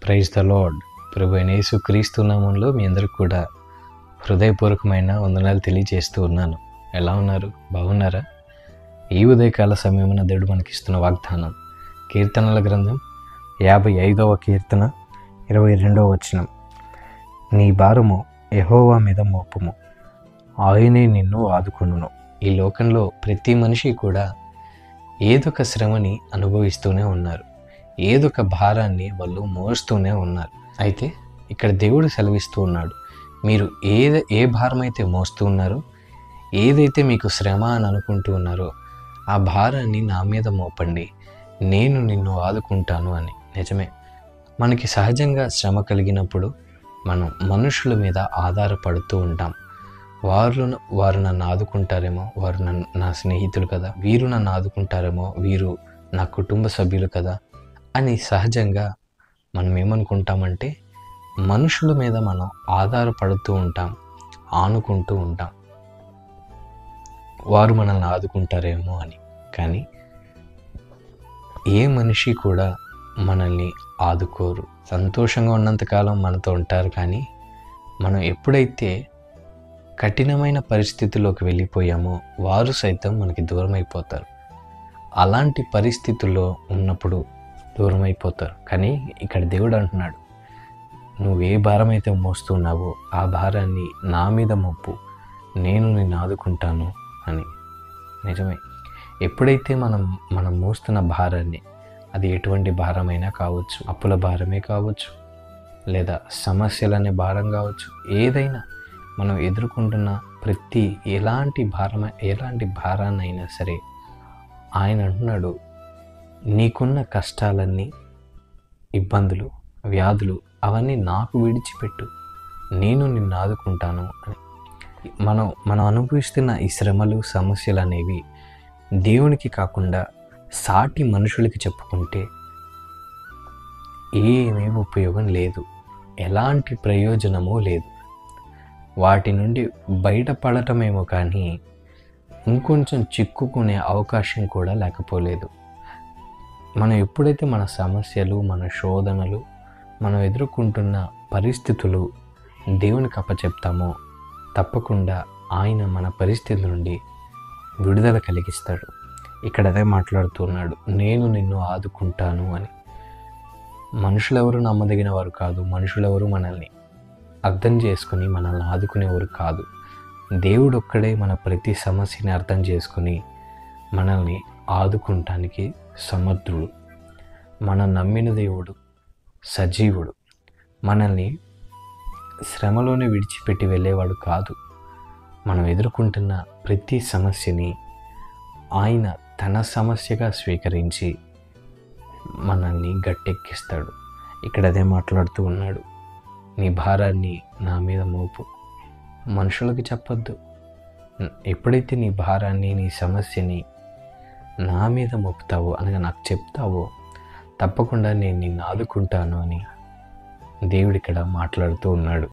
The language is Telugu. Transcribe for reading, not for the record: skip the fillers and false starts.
Praise the lord. ప్రభు అయిన యేసుక్రీస్తు నామములో మీ అందరికి కూడా హృదయపూర్వకమైన వందనాలు తెలియజేస్తూ ఉన్నాను. ఎలా ఉన్నారు? బాగున్నారా? ఈ ఉదయకాల సమయమున దేవుడు మనకిస్తున్న వాగ్దానం కీర్తనల గ్రంథం 55వ కీర్తన 22వ వచనం. నీ భారము యెహోవా మీద మోపుము, ఆయనే నిన్ను ఆదుకొనును. ఈ లోకంలో ప్రతి మనిషి కూడా ఏదొక శ్రమని అనుభవిస్తూనే ఉన్నారు, ఏదొక భారాన్ని వాళ్ళు మోస్తూనే ఉన్నారు. అయితే ఇక్కడ దేవుడు సెలవిస్తూ ఉన్నాడు, మీరు ఏ భారం అయితే మోస్తూ ఉన్నారో, ఏదైతే మీకు శ్రమ అని అనుకుంటూ ఉన్నారో ఆ భారాన్ని నా మీద మోపండి, నేను నిన్ను ఆదుకుంటాను అని. నిజమే, మనకి సహజంగా శ్రమ కలిగినప్పుడు మనం మనుషుల మీద ఆధారపడుతూ ఉంటాం. వారు నన్ను ఆదుకుంటారేమో, వారు నా స్నేహితులు కదా, వీరు నన్ను ఆదుకుంటారేమో, వీరు నా కుటుంబ సభ్యులు కదా అని సహజంగా మనం ఏమనుకుంటామంటే మనుషుల మీద మనం ఆధారపడుతూ ఉంటాం, ఆనుకుంటూ ఉంటాం, వారు మనల్ని ఆదుకుంటారేమో అని. కానీ ఏ మనిషి కూడా మనల్ని ఆదుకోరు. సంతోషంగా ఉన్నంతకాలం మనతో ఉంటారు, కానీ మనం ఎప్పుడైతే కఠినమైన పరిస్థితుల్లోకి వెళ్ళిపోయామో వారు సైతం మనకి దూరం అయిపోతారు. అలాంటి పరిస్థితుల్లో ఉన్నప్పుడు దూరం అయిపోతారు. కానీ ఇక్కడ దేవుడు అంటున్నాడు, నువ్వు ఏ భారం అయితే మోస్తున్నావో ఆ భారాన్ని నా మీద మోపు, నేను నిన్ను ఆదుకుంటాను అని. నిజమే, ఎప్పుడైతే మనం మోస్తున్న భారాన్ని, అది ఎటువంటి భారమైనా కావచ్చు, అప్పుల భారమే కావచ్చు, లేదా సమస్యలనే భారం కావచ్చు, ఏదైనా మనం ఎదుర్కొంటున్న ఎలాంటి భారాన్నైనా సరే ఆయన అంటున్నాడు, నీకున్న కష్టాలన్నీ, ఇబ్బందులు, వ్యాధులు అవన్నీ నాకు విడిచిపెట్టు, నేను నిన్ను ఆదుకుంటాను అని. మనం అనుభవిస్తున్న ఈ శ్రమలు, సమస్యలు అనేవి దేవునికి కాకుండా సాటి మనుషులకి చెప్పుకుంటే ఏమీ ఉపయోగం లేదు, ఎలాంటి ప్రయోజనమూ లేదు. వాటి నుండి బయటపడటమేమో కానీ ఇంకొంచెం చిక్కుకునే అవకాశం కూడా లేకపోలేదు. మనం ఎప్పుడైతే మన సమస్యలు, మన శోధనలు, మనం ఎదుర్కొంటున్న పరిస్థితులు దేవునికి అప్పచెప్తామో తప్పకుండా ఆయన మన పరిస్థితి నుండి విడుదల కలిగిస్తాడు. ఇక్కడ అదే మాట్లాడుతున్నాడు, నేను నిన్ను ఆదుకుంటాను అని. మనుషులెవరు నమ్మదగిన వారు కాదు, మనుషులెవరు మనల్ని అర్థం చేసుకుని మనల్ని ఆదుకునేవారు కాదు. దేవుడు ఒక్కడే మన ప్రతి సమస్యని అర్థం చేసుకుని మనల్ని ఆదుకుంటానికి సమర్థుడు. మనం నమ్మిన దేవుడు సజీవుడు, మనల్ని శ్రమలోనే విడిచిపెట్టి వెళ్ళేవాడు కాదు. మనం ఎదుర్కొంటున్న ప్రతి సమస్యని ఆయన తన సమస్యగా స్వీకరించి మనల్ని గట్టెక్కిస్తాడు. ఇక్కడ అదే మాట్లాడుతూ ఉన్నాడు, నీ భారాన్ని నా మీద మోపు, మనుషులకు చెప్పొద్దు. ఎప్పుడైతే నీ భారాన్ని, నీ సమస్యని నా మీద మోపుతావో, అనగా నాకు చెప్తావో, తప్పకుండా నేను నిన్ను ఆదుకుంటాను అని దేవుడు ఇక్కడ మాట్లాడుతూ ఉన్నాడు.